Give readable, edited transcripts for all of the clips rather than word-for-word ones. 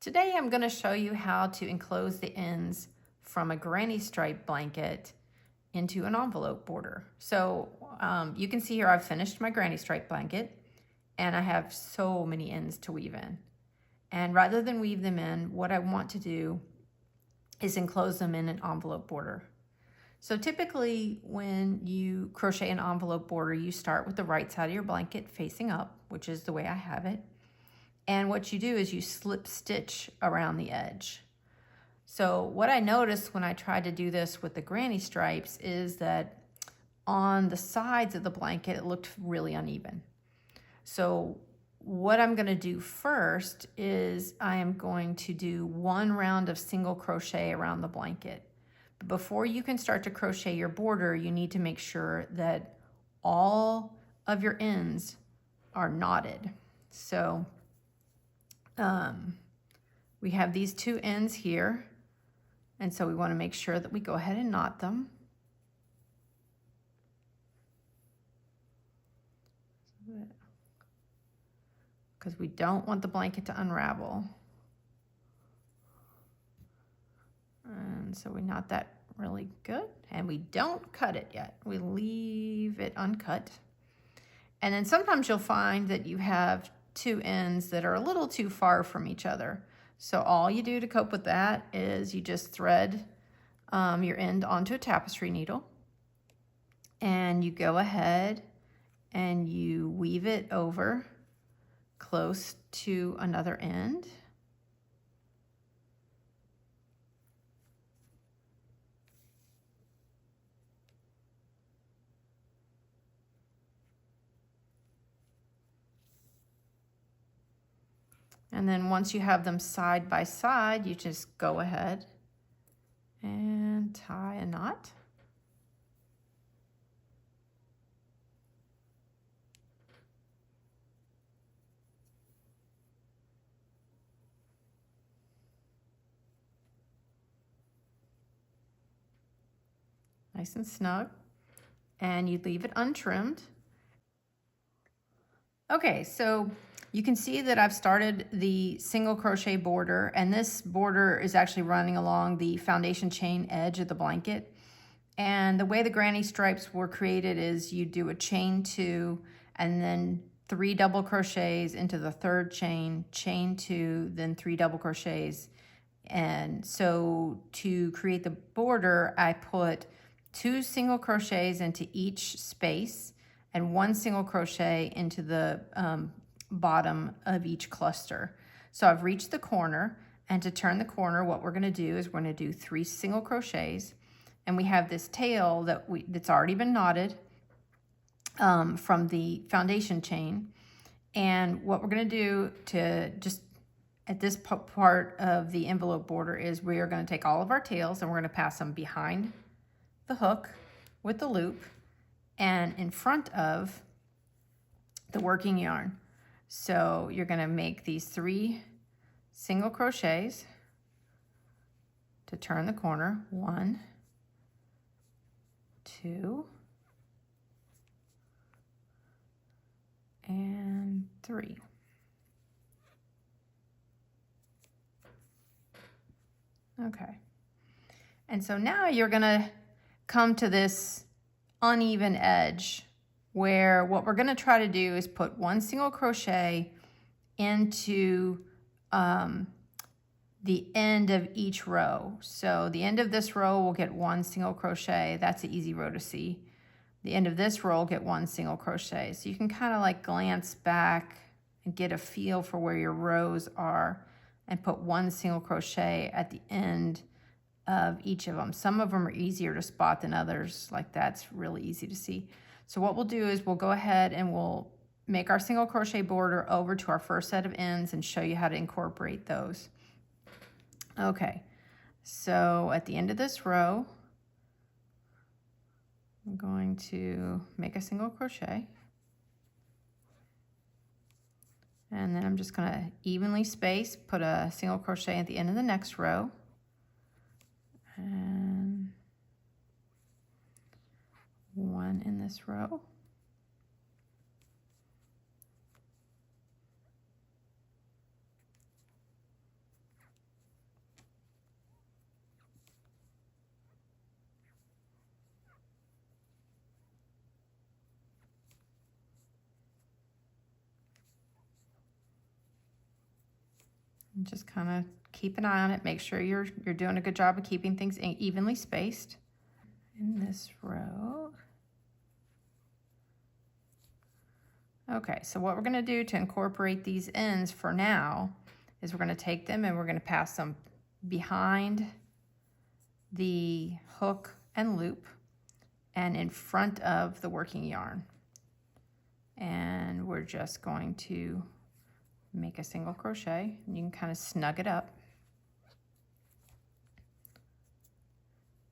Today I'm going to show you how to enclose the ends from a granny stripe blanket into an envelope border. So you can see here I've finished my granny stripe blanket and I have so many ends to weave in. And rather than weave them in, what I want to do is enclose them in an envelope border. So typically when you crochet an envelope border, you start with the right side of your blanket facing up, which is the way I have it. And what you do is you slip stitch around the edge. So what I noticed when I tried to do this with the granny stripes is that on the sides of the blanket, it looked really uneven. So what I'm going to do first is I am going to do one round of single crochet around the blanket. But before you can start to crochet your border, you need to make sure that all of your ends are knotted. So we have these two ends here, and so we want to make sure that we go ahead and knot them. Because we don't want the blanket to unravel. And so we knot that really good, and we don't cut it yet. We leave it uncut. And then sometimes you'll find that you have two ends that are a little too far from each other. So all you do to cope with that is you just thread your end onto a tapestry needle, and you go ahead and you weave it over close to another end. And then once you have them side by side, you just go ahead and tie a knot. Nice and snug. And you leave it untrimmed. Okay, so you can see that I've started the single crochet border, and this border is actually running along the foundation chain edge of the blanket. And the way the granny stripes were created is you do a chain 2 and then 3 double crochets into the third chain, chain 2, then 3 double crochets. And so to create the border, I put 2 single crochets into each space and 1 single crochet into the bottom of each cluster. So I've reached the corner, and to turn the corner, what we're going to do is we're going to do 3 single crochets, and we have this tail that's already been knotted from the foundation chain. And what we're going to do to just at this part of the envelope border is we are going to take all of our tails and we're going to pass them behind the hook with the loop and in front of the working yarn. So you're going to make these 3 single crochets to turn the corner. 1, 2, and 3. Okay. And so now you're going to come to this uneven edge where what we're going to try to do is put 1 single crochet into the end of each row. So the end of this row will get 1 single crochet. That's an easy row to see. The end of this row will get 1 single crochet. So you can kind of like glance back and get a feel for where your rows are and put 1 single crochet at the end of each of them. Some of them are easier to spot than others. Like that's really easy to see. So what we'll do is we'll go ahead and we'll make our single crochet border over to our first set of ends and show you how to incorporate those. Okay, so at the end of this row, I'm going to make a single crochet. And then I'm just going to evenly space, put a single crochet at the end of the next row. And 1 in this row. And just kind of keep an eye on it. Make sure you're doing a good job of keeping things evenly spaced. In this row. Okay, so what we're going to do to incorporate these ends for now is we're going to take them and we're going to pass them behind the hook and loop and in front of the working yarn. And we're just going to make a single crochet, and you can kind of snug it up.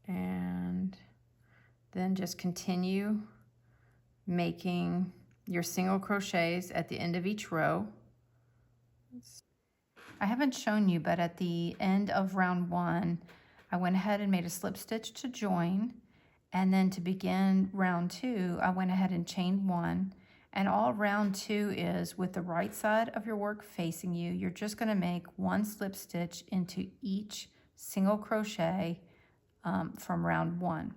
And then just continue making your single crochets at the end of each row. I haven't shown you, but at the end of round 1, I went ahead and made a slip stitch to join, and then to begin round 2, I went ahead and chained 1. And all round 2 is with the right side of your work facing you, you're just going to make 1 slip stitch into each single crochet from round 1.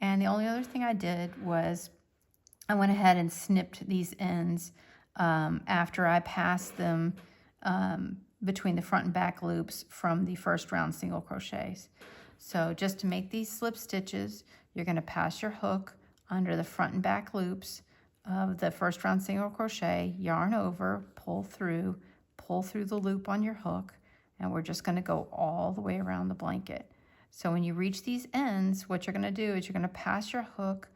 And the only other thing I did was I went ahead and snipped these ends after I passed them between the front and back loops from the first round single crochets. So just to make these slip stitches, you're going to pass your hook under the front and back loops of the first round single crochet, yarn over, pull through the loop on your hook, and we're just going to go all the way around the blanket. So when you reach these ends, what you're going to do is you're going to pass your hook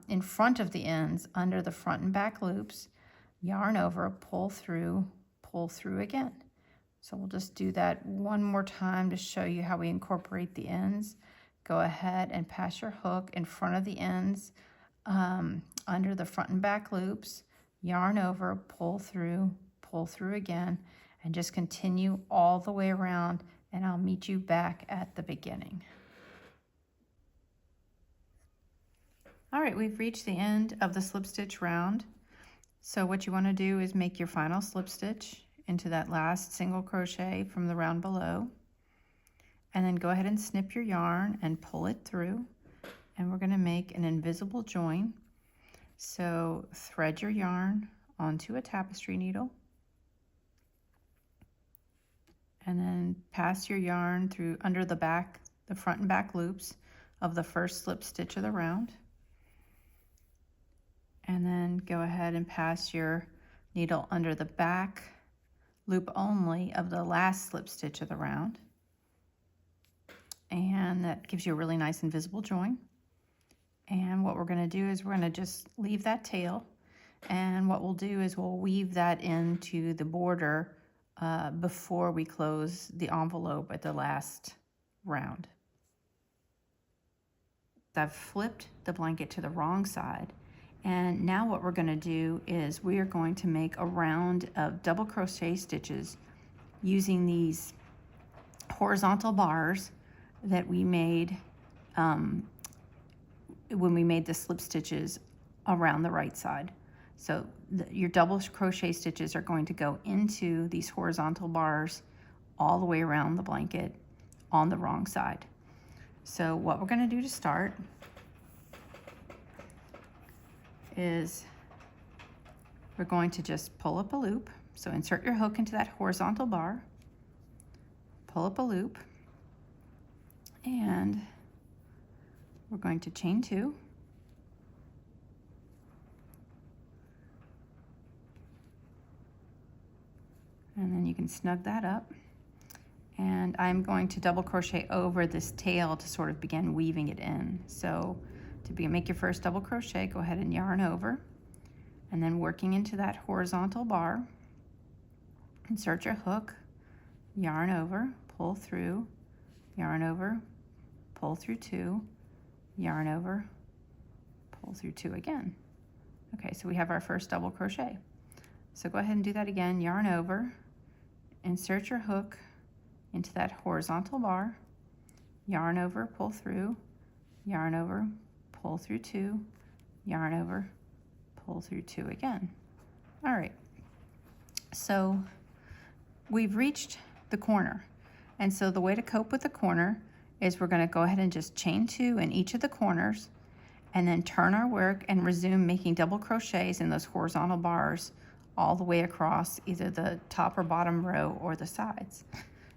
in front of the ends under the front and back loops, yarn over, pull through again. So we'll just do that one more time to show you how we incorporate the ends. Go ahead and pass your hook in front of the ends under the front and back loops, yarn over, pull through again, and just continue all the way around, and I'll meet you back at the beginning. All right, we've reached the end of the slip stitch round. So what you want to do is make your final slip stitch into that last single crochet from the round below, and then go ahead and snip your yarn and pull it through, and we're going to make an invisible join. So thread your yarn onto a tapestry needle, and then pass your yarn through under the front and back loops of the first slip stitch of the round, and then go ahead and pass your needle under the back loop only of the last slip stitch of the round, and that gives you a really nice invisible join. And what we're going to do is we're going to just leave that tail, and what we'll do is we'll weave that into the border before we close the envelope at the last round. I've flipped the blanket to the wrong side, and now what we're going to do is we are going to make a round of double crochet stitches using these horizontal bars that we made when we made the slip stitches around the right side. So your double crochet stitches are going to go into these horizontal bars all the way around the blanket on the wrong side. So what we're going to do to start is we're going to just pull up a loop. So insert your hook into that horizontal bar, pull up a loop, and we're going to chain 2, and then you can snug that up, and I'm going to double crochet over this tail to sort of begin weaving it in. So to make your first double crochet, go ahead and yarn over, and then working into that horizontal bar, insert your hook, yarn over, pull through, yarn over, pull through 2, yarn over, pull through 2 again. Okay, so we have our first double crochet. So go ahead and do that again, yarn over, insert your hook into that horizontal bar, yarn over, pull through, yarn over, pull through 2, yarn over, pull through 2 again. All right, so we've reached the corner, and so the way to cope with the corner is we're going to go ahead and just chain 2 in each of the corners, and then turn our work and resume making double crochets in those horizontal bars all the way across either the top or bottom row or the sides.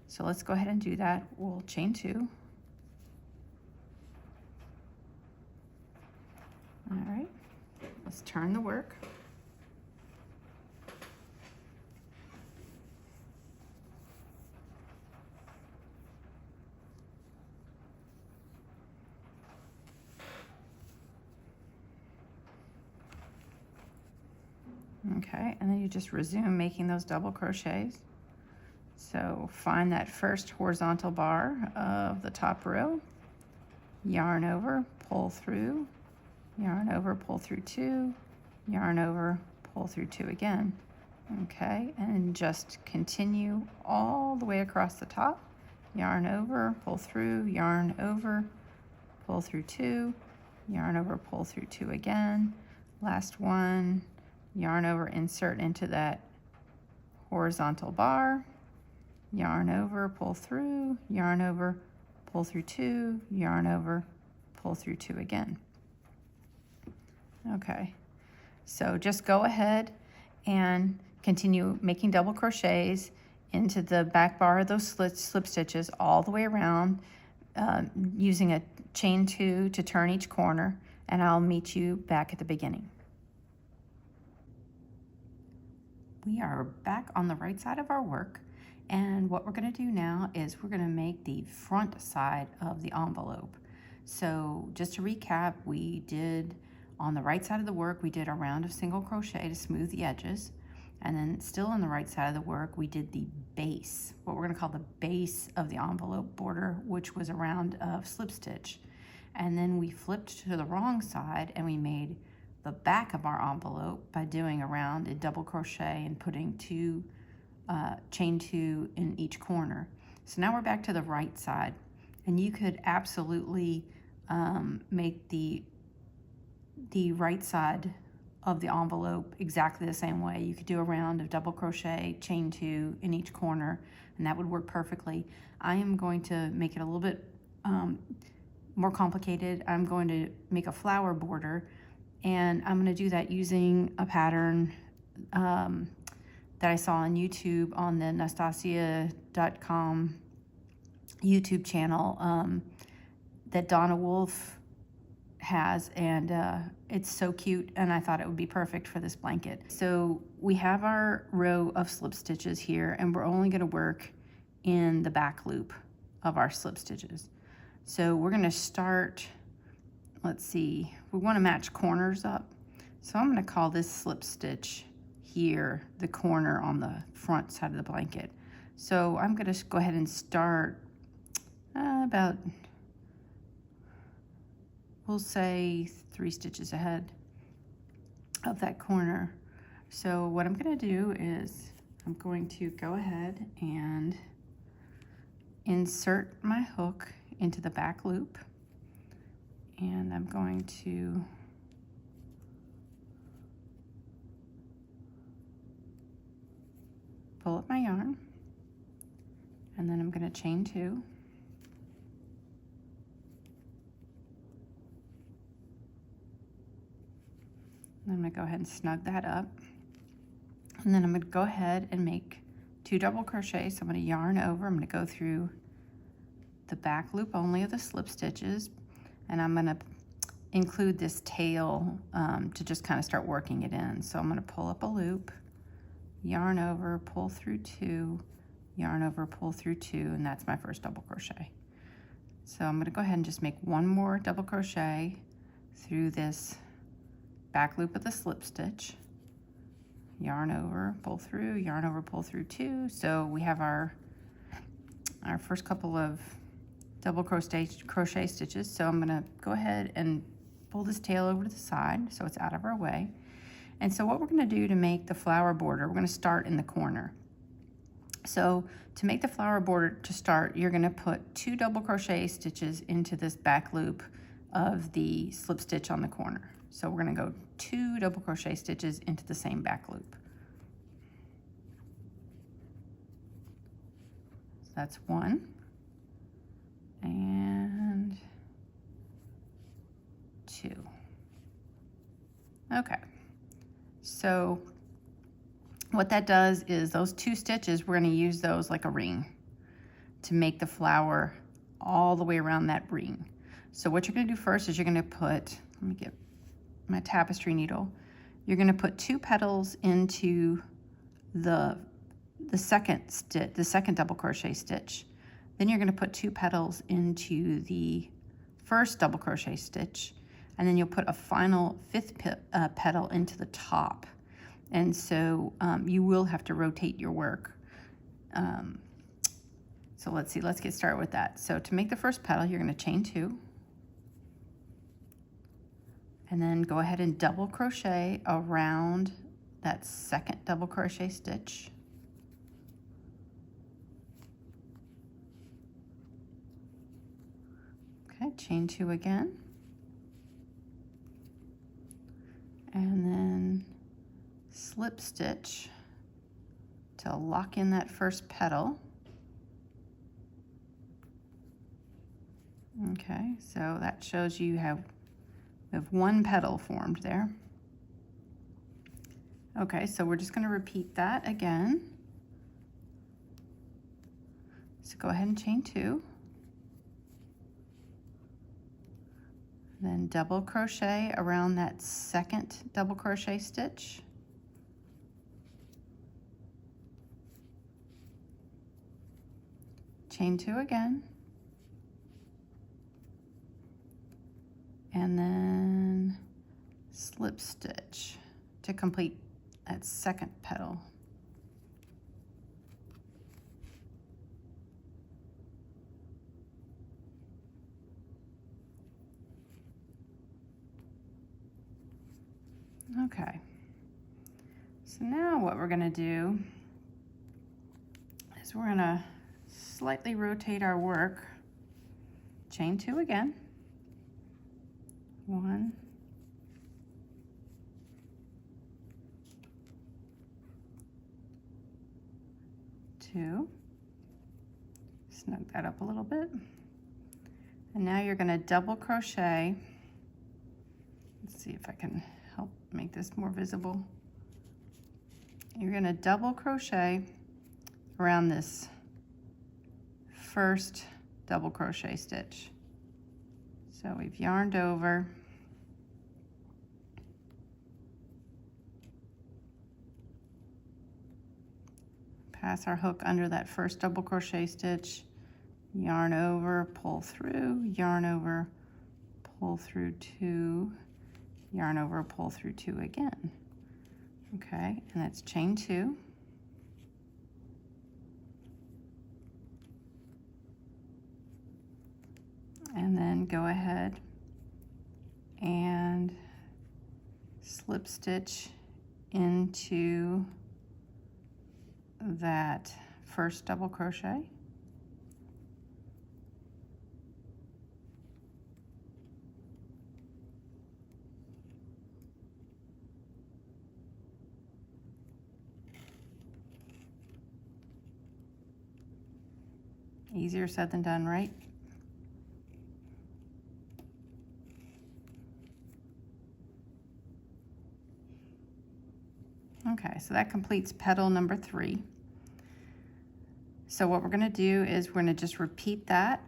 So let's go ahead and do that. We'll chain 2. All right, let's turn the work. Okay, and then you just resume making those double crochets. So find that first horizontal bar of the top row, yarn over, pull through, yarn over, pull through 2, yarn over, pull through 2 again. Okay, and just continue all the way across the top, yarn over, pull through, yarn over, pull through 2, yarn over, pull through 2 again. Last one, yarn over, insert into that horizontal bar, yarn over, pull through, yarn over, pull through 2, yarn over, pull through 2 again. Okay, so just go ahead and continue making double crochets into the back bar of those slip stitches all the way around, using a chain 2 to turn each corner, and I'll meet you back at the beginning. We are back on the right side of our work, and what we're going to do now is we're going to make the front side of the envelope. So just to recap, we did on the right side of the work, we did a round of single crochet to smooth the edges, and then still on the right side of the work, we did the base, what we're going to call the base of the envelope border, which was a round of slip stitch. And then we flipped to the wrong side and we made the back of our envelope by doing a round in double crochet and putting chain 2 in each corner. So now we're back to the right side, and you could absolutely make the right side of the envelope exactly the same way. You could do a round of double crochet, chain 2 in each corner, and that would work perfectly. I am going to make it a little bit more complicated. I'm going to make a flower border, and I'm going to do that using a pattern that I saw on YouTube on the Nastasia.com YouTube channel that Donna Wolfe has, and it's so cute, and I thought it would be perfect for this blanket. So we have our row of slip stitches here, and we're only going to work in the back loop of our slip stitches. So we're going to start, let's see, we want to match corners up. So I'm going to call this slip stitch here the corner on the front side of the blanket. So I'm going to go ahead and start about, we'll say 3 stitches ahead of that corner. So what I'm going to do is I'm going to go ahead and insert my hook into the back loop, and I'm going to pull up my yarn, and then I'm going to chain 2, and I'm going to go ahead and snug that up, and then I'm going to go ahead and make 2 double crochets. So I'm going to yarn over, I'm going to go through the back loop only of the slip stitches, and I'm going to include this tail to just kind of start working it in. So I'm going to pull up a loop, yarn over, pull through 2, yarn over, pull through 2, and that's my first double crochet. So I'm going to go ahead and just make 1 more double crochet through this back loop of the slip stitch, yarn over, pull through, yarn over, pull through 2. So we have our first couple of double crochet stitches. So I'm going to go ahead and pull this tail over to the side so it's out of our way. And so what we're going to do to make the flower border, we're going to start in the corner. So to make the flower border to start, you're going to put 2 double crochet stitches into this back loop of the slip stitch on the corner. So we're going to go 2 double crochet stitches into the same back loop. So that's 1 and 2. Okay. So What that does is those 2 stitches, we're going to use those like a ring to make the flower all the way around that ring. So what you're going to do first is you're going to put, let me get my tapestry needle. You're going to put 2 petals into the second stitch, the second double crochet stitch. Then you're going to put 2 petals into the first double crochet stitch, and then you'll put a final 5th petal into the top. And so you will have to rotate your work. So let's see, let's get started with that. So to make the first petal, you're going to chain 2, and then go ahead and double crochet around that second double crochet stitch. Okay, chain 2 again, and then slip stitch to lock in that first petal. Okay, so that shows you have 1 petal formed there. Okay, so we're just going to repeat that again. So go ahead and chain 2. Then double crochet around that second double crochet stitch. Chain 2 again. And then slip stitch to complete that second petal. Okay, so now what we're going to do is we're going to slightly rotate our work, chain 2 again, 1, 2, snug that up a little bit, and now you're going to double crochet. Let's see if I can help make this more visible. You're going to double crochet around this first double crochet stitch. So we've yarned over, pass our hook under that first double crochet stitch, yarn over, pull through, yarn over, pull through 2, yarn over, pull through 2 again. Okay, and that's chain 2. And then go ahead and slip stitch into that first double crochet. Easier said than done, right? Okay, so that completes petal number 3. So what we're going to do is we're going to just repeat that.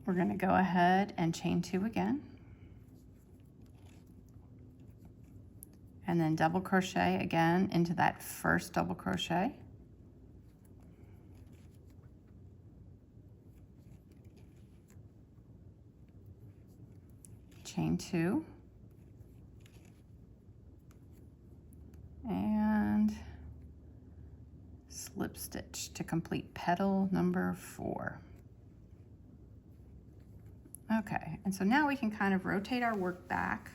We're going to go ahead and chain 2 again. And then double crochet again into that first double crochet. Chain 2. And slip stitch to complete petal number 4. Okay, and so now we can kind of rotate our work back.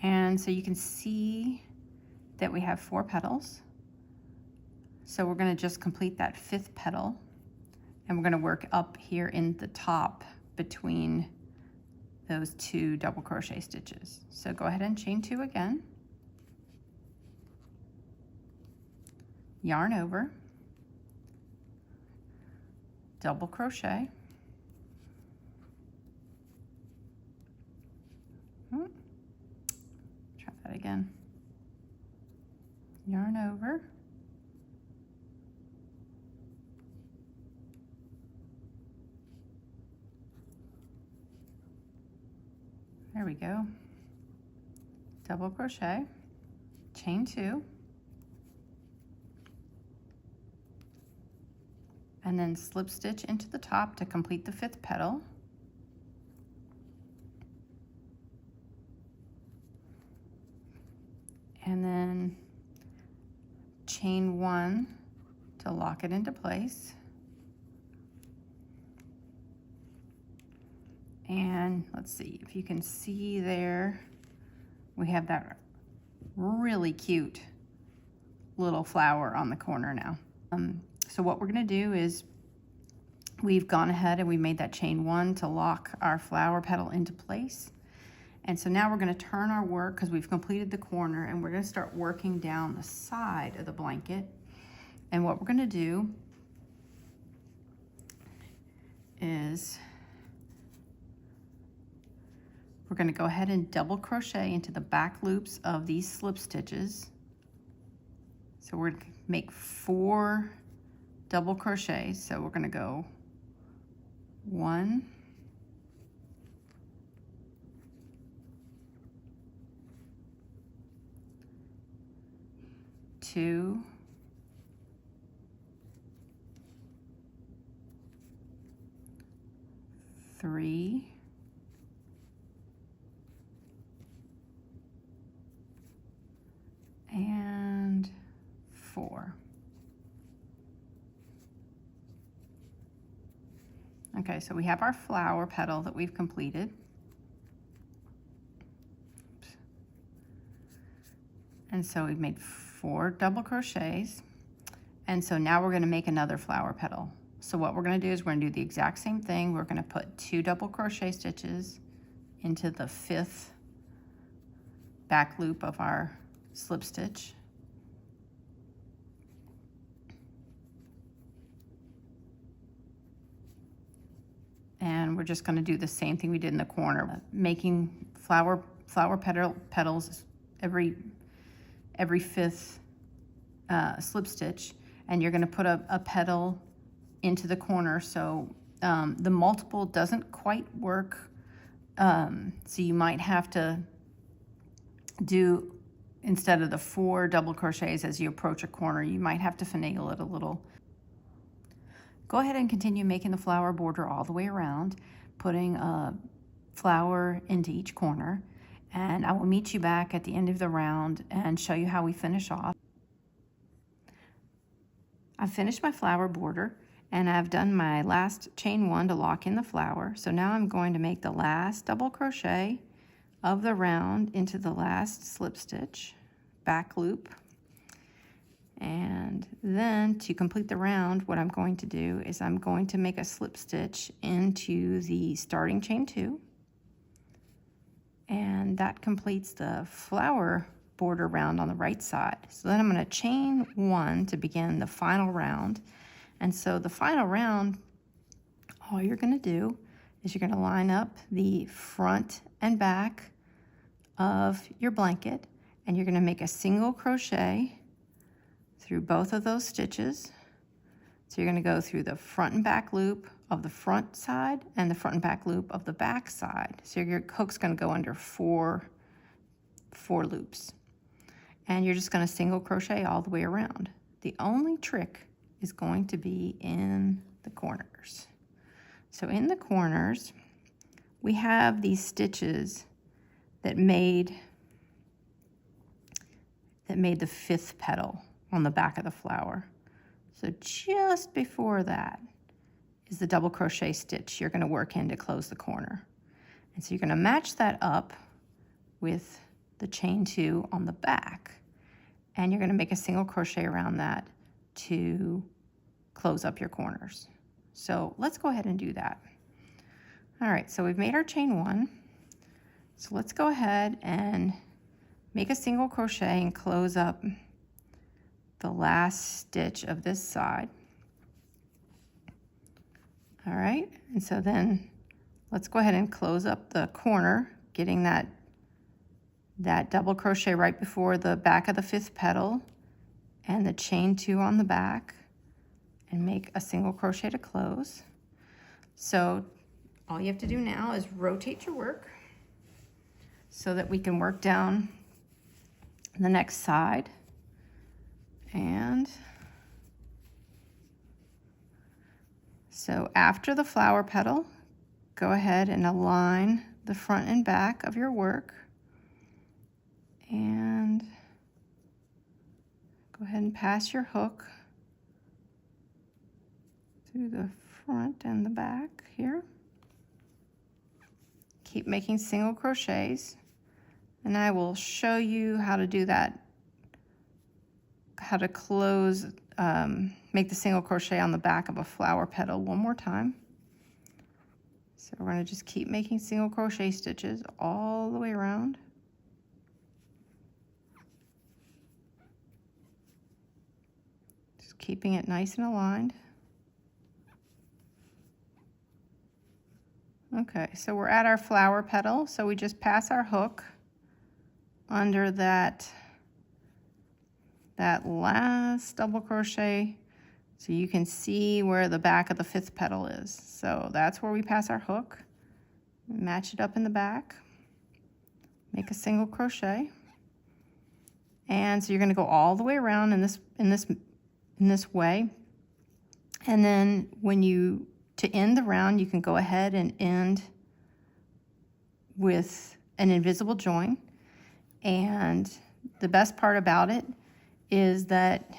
And so you can see that we have 4 petals. So we're going to just complete that 5th petal, and we're going to work up here in the top between those 2 double crochet stitches. So go ahead and chain 2 again, yarn over, double crochet. Try that again. Yarn over. There we go. Double crochet, chain 2, and then slip stitch into the top to complete the 5th petal. And then chain 1 to lock it into place. And let's see if you can see there, we have that really cute little flower on the corner now. So what we're gonna do is we've gone ahead and we made that chain 1 to lock our flower petal into place. And so now we're gonna turn our work, because we've completed the corner, and we're gonna start working down the side of the blanket. And what we're gonna do is we're going to go ahead and double crochet into the back loops of these slip stitches. So we're going to make 4 double crochets. So we're going to go 1, 2, 3, and 4. Okay, so we have our flower petal that we've completed. Oops. And so we've made 4 double crochets. And so now we're going to make another flower petal. So what we're going to do is we're going to do the exact same thing. We're going to put 2 double crochet stitches into the 5th back loop of our slip stitch. And we're just going to do the same thing we did in the corner, making flower petals every 5th slip stitch, and you're going to put a petal into the corner. So the multiple doesn't quite work, so you might have to do, instead of the 4 double crochets as you approach a corner, you might have to finagle it a little. Go ahead and continue making the flower border all the way around, putting a flower into each corner, and I will meet you back at the end of the round and show you how we finish off. I've finished my flower border, and I've done my last chain 1 to lock in the flower. So now I'm going to make the last double crochet of the round into the last slip stitch, back loop. And then to complete the round, what I'm going to do is I'm going to make a slip stitch into the starting chain 2. And that completes the flower border round on the right side. So then I'm going to chain 1 to begin the final round. And so the final round, all you're going to do is you're going to line up the front and back of your blanket, and you're going to make a single crochet through both of those stitches. So you're going to go through the front and back loop of the front side and the front and back loop of the back side. So your hook's going to go under four loops. And you're just going to single crochet all the way around. The only trick is going to be in the corners. So in the corners, we have these stitches that made the 5th petal on the back of the flower. So just before that is the double crochet stitch you're going to work in to close the corner. And so you're going to match that up with the chain 2 on the back, and you're going to make a single crochet around that to close up your corners. So let's go ahead and do that. All right, so we've made our chain 1. So let's go ahead and make a single crochet and close up the last stitch of this side. All right, and so then let's go ahead and close up the corner, getting that double crochet right before the back of the 5th petal and the chain 2 on the back, and make a single crochet to close. So all you have to do now is rotate your work so that we can work down the next side. And so after the flower petal, go ahead and align the front and back of your work, and go ahead and pass your hook through the front and the back here. Keep making single crochets, and I will show you how to do that, how to close, make the single crochet on the back of a flower petal one more time. So we're going to just keep making single crochet stitches all the way around. Just keeping it nice and aligned. Okay, so we're at our flower petal, so we just pass our hook under that last double crochet, so you can see where the back of the 5th petal is. So that's where we pass our hook, match it up in the back, make a single crochet, and so you're going to go all the way around in this way, and then to end the round, you can go ahead and end with an invisible join. And the best part about it is that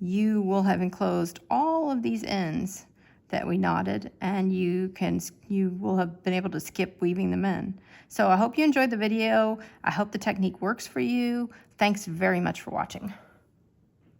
you will have enclosed all of these ends that we knotted, and you will have been able to skip weaving them in. So I hope you enjoyed the video. I hope the technique works for you. Thanks very much for watching.